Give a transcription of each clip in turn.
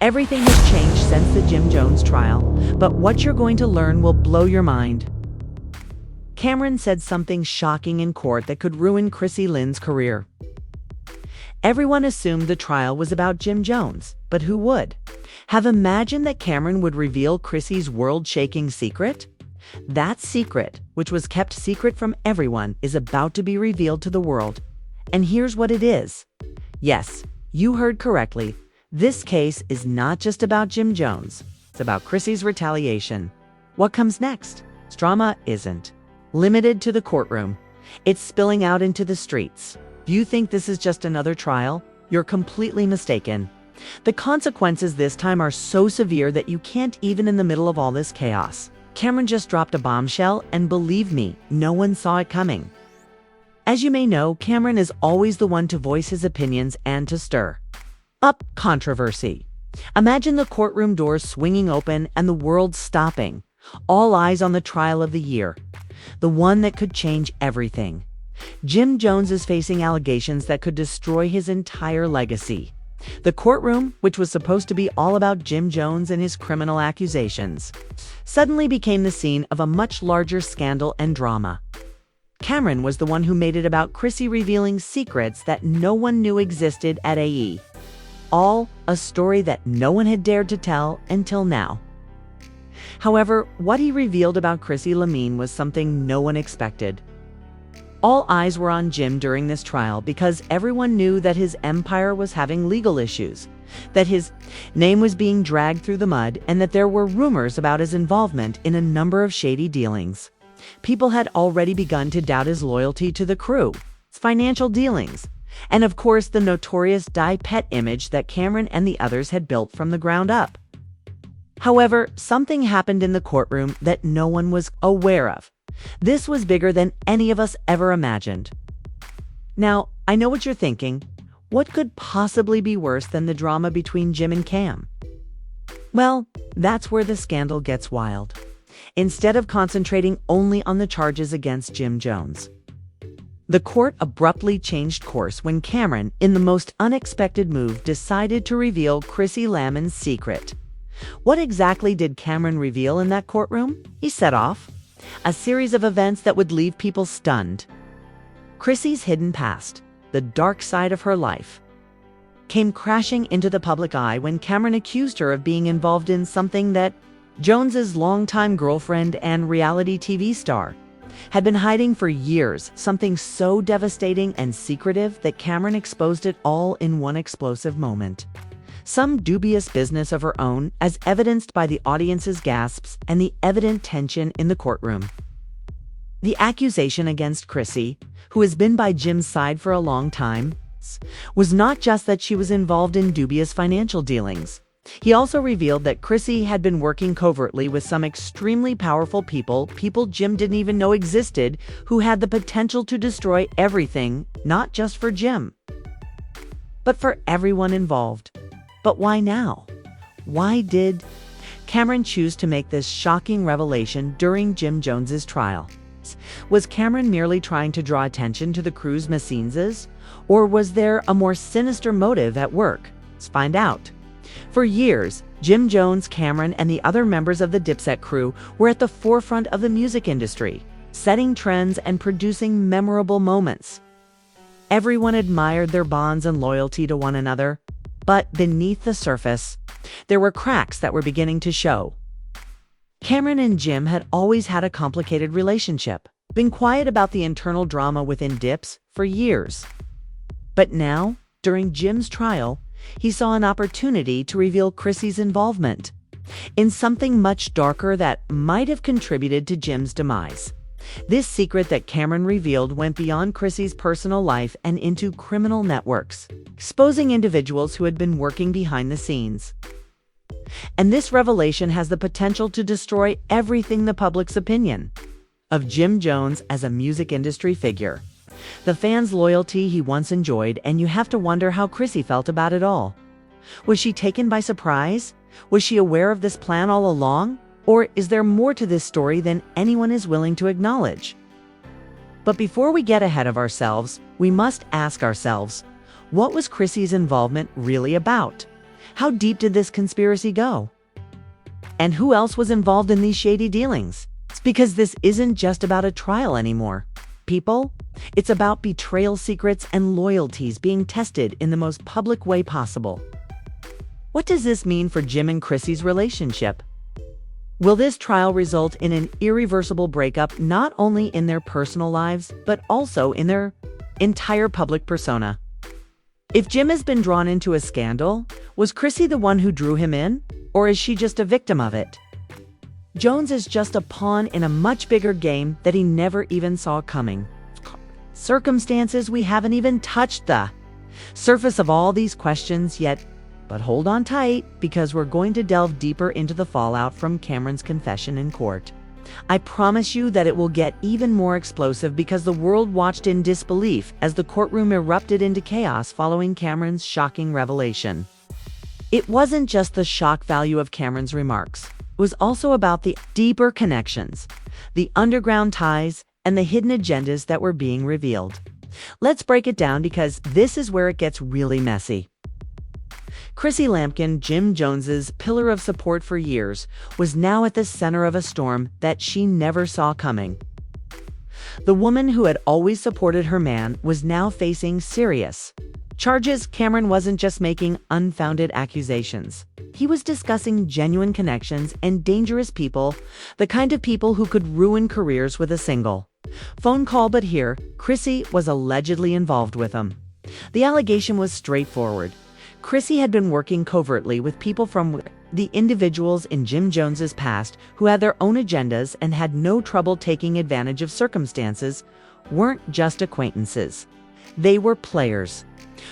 Everything has changed since the Jim Jones trial, but what you're going to learn will blow your mind. Cameron said something shocking in court that could ruin Chrissy Lynn's career. Everyone assumed the trial was about Jim Jones, but who would have imagined that Cameron would reveal Chrissy's world-shaking secret? That secret, which was kept secret from everyone, is about to be revealed to the world. And here's what it is. Yes, you heard correctly. This case is not just about Jim Jones. It's about Chrissy's retaliation. What comes next? Drama isn't limited to the courtroom. It's spilling out into the streets. If you think this is just another trial, you're completely mistaken. The consequences this time are so severe that you can't even in the middle of all this chaos. Cameron just dropped a bombshell, and believe me, no one saw it coming. As you may know, Cameron is always the one to voice his opinions and to stir up controversy. Imagine the courtroom doors swinging open and the world stopping, all eyes on the trial of the year, the one that could change everything. Jim Jones is facing allegations that could destroy his entire legacy. The courtroom, which was supposed to be all about Jim Jones and his criminal accusations, suddenly became the scene of a much larger scandal and drama. Cameron was the one who made it about Chrissy revealing secrets that no one knew existed at AE. All a story that no one had dared to tell until now. However, what he revealed about Chrissy Lamine was something no one expected. All eyes were on Jim during this trial because everyone knew that his empire was having legal issues, that his name was being dragged through the mud, and that there were rumors about his involvement in a number of shady dealings. People had already begun to doubt his loyalty to the crew, his financial dealings, and of course the notorious die-pet image that Cameron and the others had built from the ground up. However, something happened in the courtroom that no one was aware of. This was bigger than any of us ever imagined. Now, I know what you're thinking. What could possibly be worse than the drama between Jim and Cam? Well, that's where the scandal gets wild. Instead of concentrating only on the charges against Jim Jones, the court abruptly changed course when Cameron, in the most unexpected move, decided to reveal Chrissy Lamine's secret. What exactly did Cameron reveal in that courtroom? He set off a series of events that would leave people stunned. Chrissy's hidden past, the dark side of her life, came crashing into the public eye when Cameron accused her of being involved in something that Jones's longtime girlfriend and reality TV star had been hiding for years, something so devastating and secretive that Cameron exposed it all in one explosive moment. Some dubious business of her own, as evidenced by the audience's gasps and the evident tension in the courtroom. The accusation against Chrissy, who has been by Jim's side for a long time, was not just that she was involved in dubious financial dealings. He also revealed that Chrissy had been working covertly with some extremely powerful people Jim didn't even know existed, who had the potential to destroy everything, not just for Jim, but for everyone involved. But why now? Why did Cameron choose to make this shocking revelation during Jim Jones's trial? Was Cameron merely trying to draw attention to the crew's misdeeds, or was there a more sinister motive at work? Let's find out. For years, Jim Jones, Cameron, and the other members of the Dipset crew were at the forefront of the music industry, setting trends and producing memorable moments. Everyone admired their bonds and loyalty to one another. But beneath the surface, there were cracks that were beginning to show. Cameron and Jim had always had a complicated relationship, been quiet about the internal drama within Dips for years. But now, during Jim's trial, he saw an opportunity to reveal Chrissy's involvement in something much darker that might have contributed to Jim's demise. This secret that Cameron revealed went beyond Chrissy's personal life and into criminal networks, exposing individuals who had been working behind the scenes. And this revelation has the potential to destroy everything the public's opinion of Jim Jones as a music industry figure, the fans' loyalty he once enjoyed, and you have to wonder how Chrissy felt about it all. Was she taken by surprise? Was she aware of this plan all along? Or is there more to this story than anyone is willing to acknowledge? But before we get ahead of ourselves, we must ask ourselves, what was Chrissy's involvement really about? How deep did this conspiracy go? And who else was involved in these shady dealings? It's because this isn't just about a trial anymore. People, it's about betrayal secrets and loyalties being tested in the most public way possible. What does this mean for Jim and Chrissy's relationship? Will this trial result in an irreversible breakup not only in their personal lives, but also in their entire public persona? If Jim has been drawn into a scandal, was Chrissy the one who drew him in, or is she just a victim of it? Jones is just a pawn in a much bigger game that he never even saw coming. Circumstances we haven't even touched the surface of all these questions yet. But hold on tight, because we're going to delve deeper into the fallout from Cameron's confession in court. I promise you that it will get even more explosive because the world watched in disbelief as the courtroom erupted into chaos following Cameron's shocking revelation. It wasn't just the shock value of Cameron's remarks. It was also about the deeper connections, the underground ties, and the hidden agendas that were being revealed. Let's break it down because this is where it gets really messy. Chrissy Lampkin, Jim Jones's pillar of support for years, was now at the center of a storm that she never saw coming. The woman who had always supported her man was now facing serious charges. Cameron wasn't just making unfounded accusations. He was discussing genuine connections and dangerous people, the kind of people who could ruin careers with a single phone call. But here, Chrissy was allegedly involved with him. The allegation was straightforward. Chrissy had been working covertly with people from the individuals in Jim Jones's past who had their own agendas and had no trouble taking advantage of circumstances, weren't just acquaintances. They were players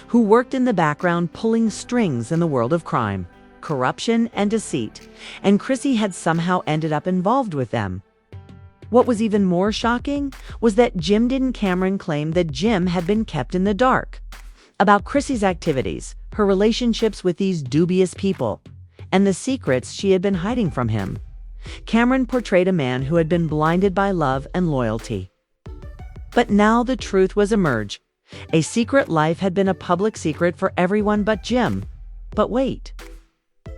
who worked in the background pulling strings in the world of crime, corruption, and deceit, and Chrissy had somehow ended up involved with them. What was even more shocking was that Cameron claimed that Jim had been kept in the dark about Chrissy's activities, her relationships with these dubious people, and the secrets she had been hiding from him. Cameron portrayed a man who had been blinded by love and loyalty. But now the truth was emerged. A secret life had been a public secret for everyone but Jim. But wait.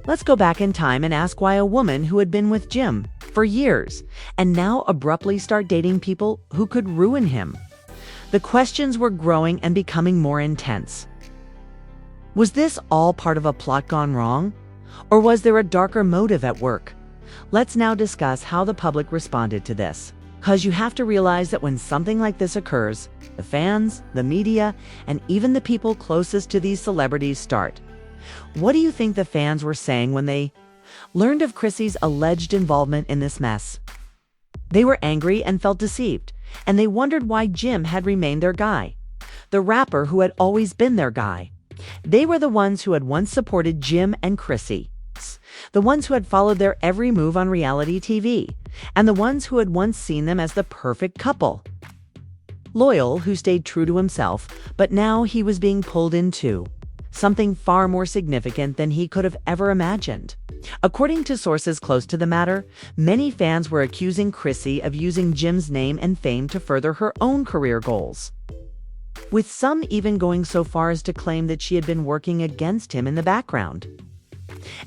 Let's go back in time and ask why a woman who had been with Jim for years and now abruptly start dating people who could ruin him. The questions were growing and becoming more intense. Was this all part of a plot gone wrong? Or was there a darker motive at work? Let's now discuss how the public responded to this. Because you have to realize that when something like this occurs, the fans, the media, and even the people closest to these celebrities start. What do you think the fans were saying when they learned of Chrissy's alleged involvement in this mess? They were angry and felt deceived, and they wondered why Jim had remained their guy, the rapper who had always been their guy. They were the ones who had once supported Jim and Chrissy, the ones who had followed their every move on reality TV, and the ones who had once seen them as the perfect couple. Loyal, who stayed true to himself, but now he was being pulled into something far more significant than he could have ever imagined. According to sources close to the matter, many fans were accusing Chrissy of using Jim's name and fame to further her own career goals, with some even going so far as to claim that she had been working against him in the background.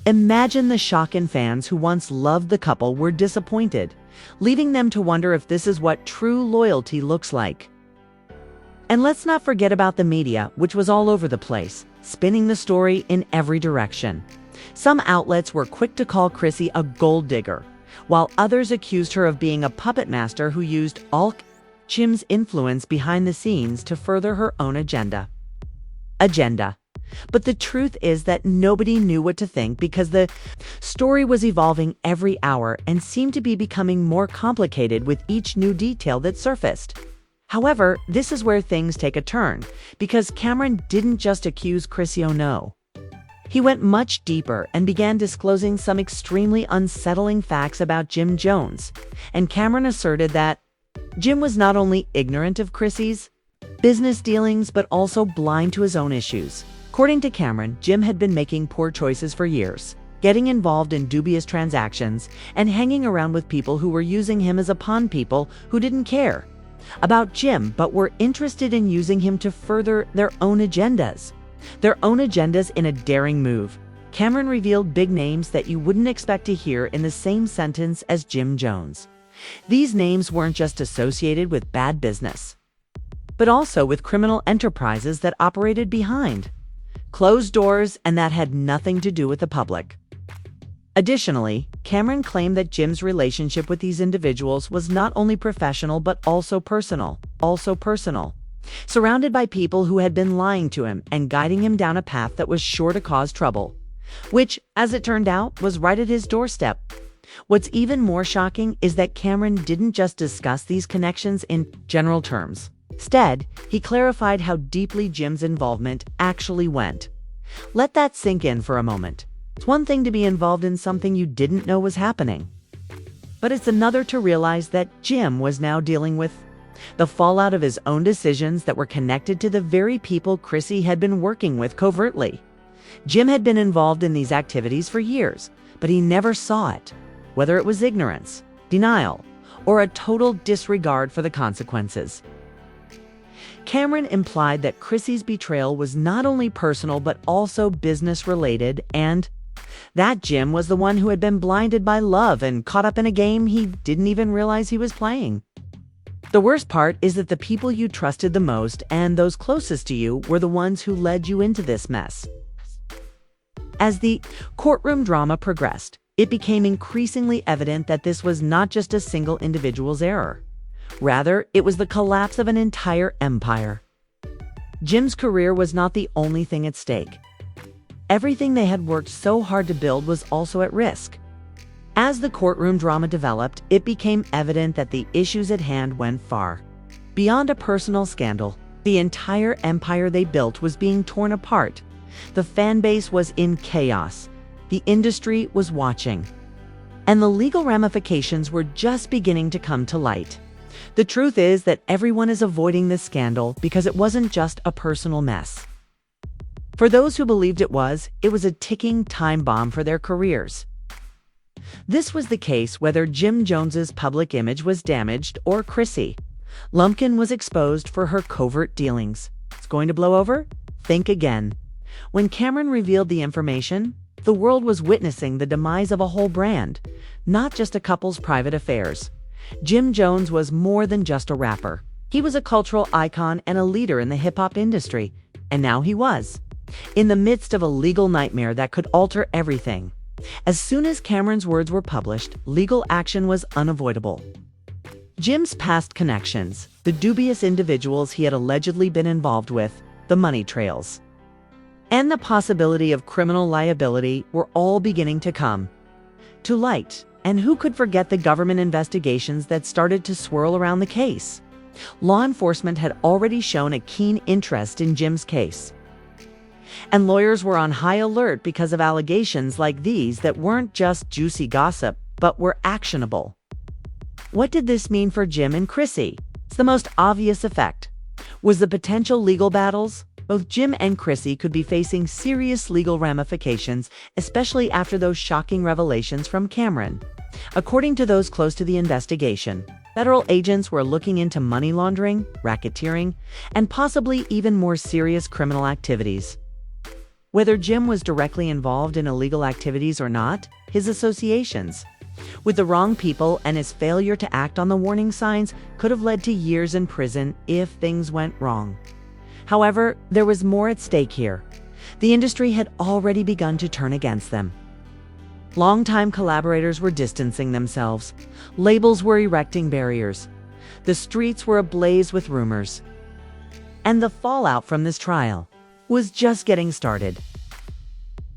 Imagine the shock in fans who once loved the couple were disappointed, leaving them to wonder if this is what true loyalty looks like. And let's not forget about the media, which was all over the place, spinning the story in every direction. Some outlets were quick to call Chrissy a gold digger, while others accused her of being a puppet master who used all Jim's influence behind the scenes to further her own agenda. But the truth is that nobody knew what to think because the story was evolving every hour and seemed to be becoming more complicated with each new detail that surfaced. However, this is where things take a turn, because Cameron didn't just accuse Chrissy. Oh no. He went much deeper and began disclosing some extremely unsettling facts about Jim Jones, and Cameron asserted that Jim was not only ignorant of Chrissy's business dealings but also blind to his own issues. According to Cameron, Jim had been making poor choices for years, getting involved in dubious transactions and hanging around with people who were using him as a pawn, people who didn't care about Jim but were interested in using him to further their own agendas in a daring move. Cameron revealed big names that you wouldn't expect to hear in the same sentence as Jim Jones. These names weren't just associated with bad business, but also with criminal enterprises that operated behind closed doors and that had nothing to do with the public. Additionally, Cameron claimed that Jim's relationship with these individuals was not only professional but also personal. Surrounded by people who had been lying to him and guiding him down a path that was sure to cause trouble, which, as it turned out, was right at his doorstep. What's even more shocking is that Cameron didn't just discuss these connections in general terms. Instead, he clarified how deeply Jim's involvement actually went. Let that sink in for a moment. It's one thing to be involved in something you didn't know was happening, but it's another to realize that Jim was now dealing with the fallout of his own decisions that were connected to the very people Chrissy had been working with covertly. Jim had been involved in these activities for years, but he never saw it, whether it was ignorance, denial, or a total disregard for the consequences. Cameron implied that Chrissy's betrayal was not only personal but also business-related, and that Jim was the one who had been blinded by love and caught up in a game he didn't even realize he was playing. The worst part is that the people you trusted the most and those closest to you were the ones who led you into this mess. As the courtroom drama progressed, it became increasingly evident that this was not just a single individual's error. Rather, it was the collapse of an entire empire. Jim's career was not the only thing at stake. Everything they had worked so hard to build was also at risk. As the courtroom drama developed, it became evident that the issues at hand went far beyond a personal scandal. The entire empire they built was being torn apart. The fan base was in chaos. The industry was watching. And the legal ramifications were just beginning to come to light. The truth is that everyone is avoiding this scandal because it wasn't just a personal mess. For those who believed it was a ticking time bomb for their careers. This was the case whether Jim Jones's public image was damaged or Chrissy Lumpkin was exposed for her covert dealings. It's going to blow over? Think again. When Cameron revealed the information, the world was witnessing the demise of a whole brand, not just a couple's private affairs. Jim Jones was more than just a rapper. He was a cultural icon and a leader in the hip-hop industry, and now he was in the midst of a legal nightmare that could alter everything. As soon as Cameron's words were published, legal action was unavoidable. Jim's past connections, the dubious individuals he had allegedly been involved with, the money trails, and the possibility of criminal liability were all beginning to come to light. And who could forget the government investigations that started to swirl around the case? Law enforcement had already shown a keen interest in Jim's case, and lawyers were on high alert because of allegations like these that weren't just juicy gossip, but were actionable. What did this mean for Jim and Chrissy? It's the most obvious effect was the potential legal battles. Both Jim and Chrissy could be facing serious legal ramifications, especially after those shocking revelations from Cameron. According to those close to the investigation, federal agents were looking into money laundering, racketeering, and possibly even more serious criminal activities. Whether Jim was directly involved in illegal activities or not, his associations with the wrong people and his failure to act on the warning signs could have led to years in prison if things went wrong. However, there was more at stake here. The industry had already begun to turn against them. Longtime collaborators were distancing themselves. Labels were erecting barriers. The streets were ablaze with rumors. And the fallout from this trial was just getting started.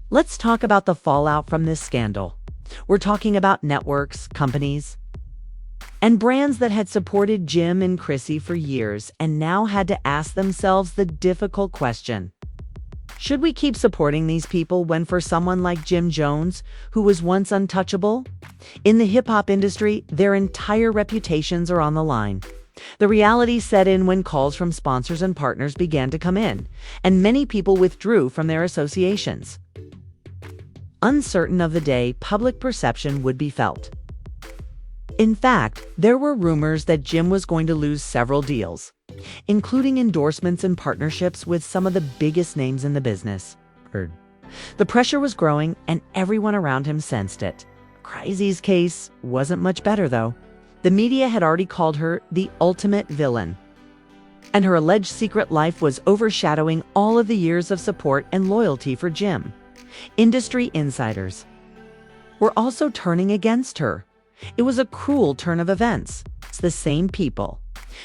Let's talk about the fallout from this scandal. We're talking about networks, companies, and brands that had supported Jim and Chrissy for years and now had to ask themselves the difficult question: should we keep supporting these people when for someone like Jim Jones, who was once untouchable? In the hip-hop industry, their entire reputations are on the line. The reality set in when calls from sponsors and partners began to come in, and many people withdrew from their associations. Uncertain of the day public perception would be felt. In fact, there were rumors that Jim was going to lose several deals, including endorsements and partnerships with some of the biggest names in the business. The pressure was growing, and everyone around him sensed it. Chrissy's case wasn't much better, though. The media had already called her the ultimate villain, and her alleged secret life was overshadowing all of the years of support and loyalty for Jim. Industry insiders were also turning against her. It was a cruel turn of events. The same people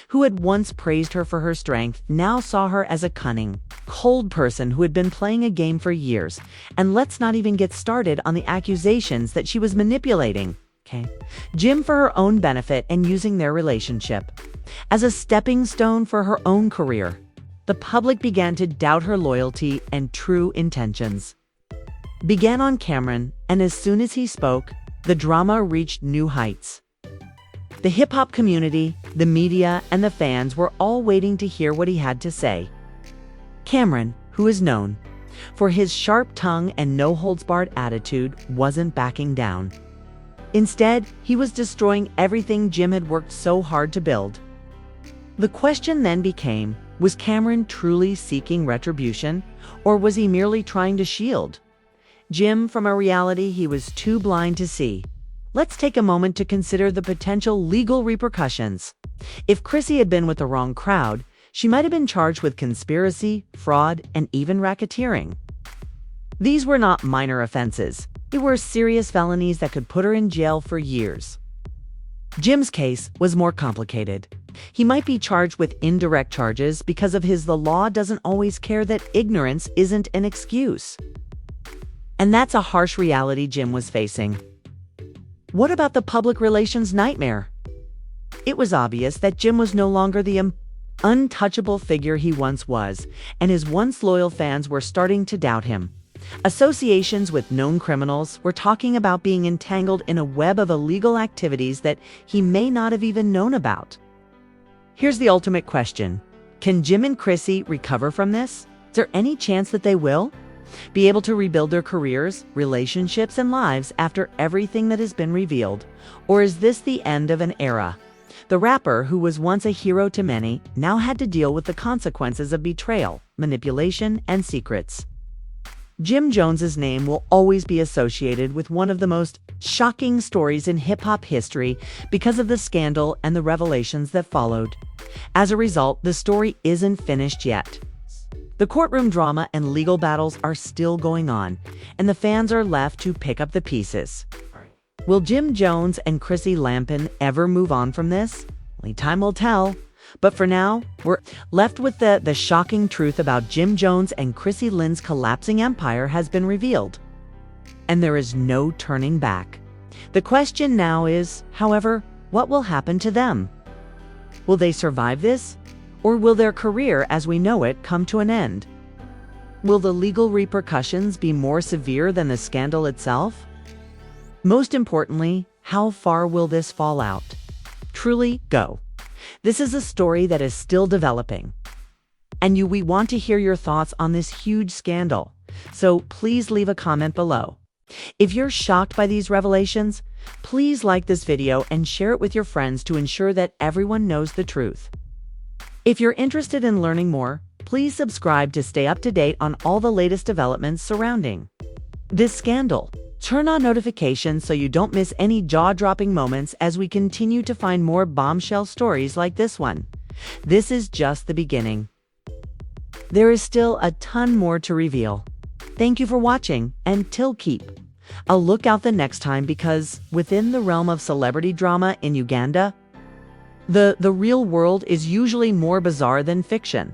who had once praised her for her strength now saw her as a cunning, cold person who had been playing a game for years. And let's not even get started on the accusations that she was manipulating Jim for her own benefit and using their relationship as a stepping stone for her own career. The public began to doubt her loyalty and true intentions. Began on Cameron, and as soon as he spoke, the drama reached new heights. The hip-hop community, the media, and the fans were all waiting to hear what he had to say. Cameron, who is known for his sharp tongue and no-holds-barred attitude, wasn't backing down. Instead, he was destroying everything Jim had worked so hard to build. The question then became, was Cameron truly seeking retribution, or was he merely trying to shield Jim from a reality he was too blind to see? Let's take a moment to consider the potential legal repercussions. If Chrissy had been with the wrong crowd, she might have been charged with conspiracy, fraud, and even racketeering. These were not minor offenses. They were serious felonies that could put her in jail for years. Jim's case was more complicated. He might be charged with indirect charges because of his "the law doesn't always care that ignorance isn't an excuse." And that's a harsh reality Jim was facing. What about the public relations nightmare? It was obvious that Jim was no longer the untouchable figure he once was, and his once loyal fans were starting to doubt him. Associations with known criminals were talking about being entangled in a web of illegal activities that he may not have even known about. Here's the ultimate question. Can Jim and Chrissy recover from this? Is there any chance that they will be able to rebuild their careers, relationships, and lives after everything that has been revealed? Or is this the end of an era? The rapper, who was once a hero to many, now had to deal with the consequences of betrayal, manipulation, and secrets. Jim Jones's name will always be associated with one of the most shocking stories in hip-hop history because of the scandal and the revelations that followed. As a result, the story isn't finished yet. The courtroom drama and legal battles are still going on, and the fans are left to pick up the pieces. Will Jim Jones and Chrissy Lampin ever move on from this? Only time will tell. But for now, we're left with the shocking truth about Jim Jones and Chrissy Lynn's collapsing empire has been revealed. And there is no turning back. The question now is, however, what will happen to them? Will they survive this? Or will their career as we know it come to an end? Will the legal repercussions be more severe than the scandal itself? Most importantly, how far will this fall out? Truly go. This is a story that is still developing, and we want to hear your thoughts on this huge scandal, so please leave a comment below. If you're shocked by these revelations, please like this video and share it with your friends to ensure that everyone knows the truth. If you're interested in learning more, please subscribe to stay up to date on all the latest developments surrounding this scandal. Turn on notifications so you don't miss any jaw-dropping moments as we continue to find more bombshell stories like this one. This is just the beginning. There is still a ton more to reveal. Thank you for watching, and keep a lookout the next time, because within the realm of celebrity drama in Uganda, the real world is usually more bizarre than fiction.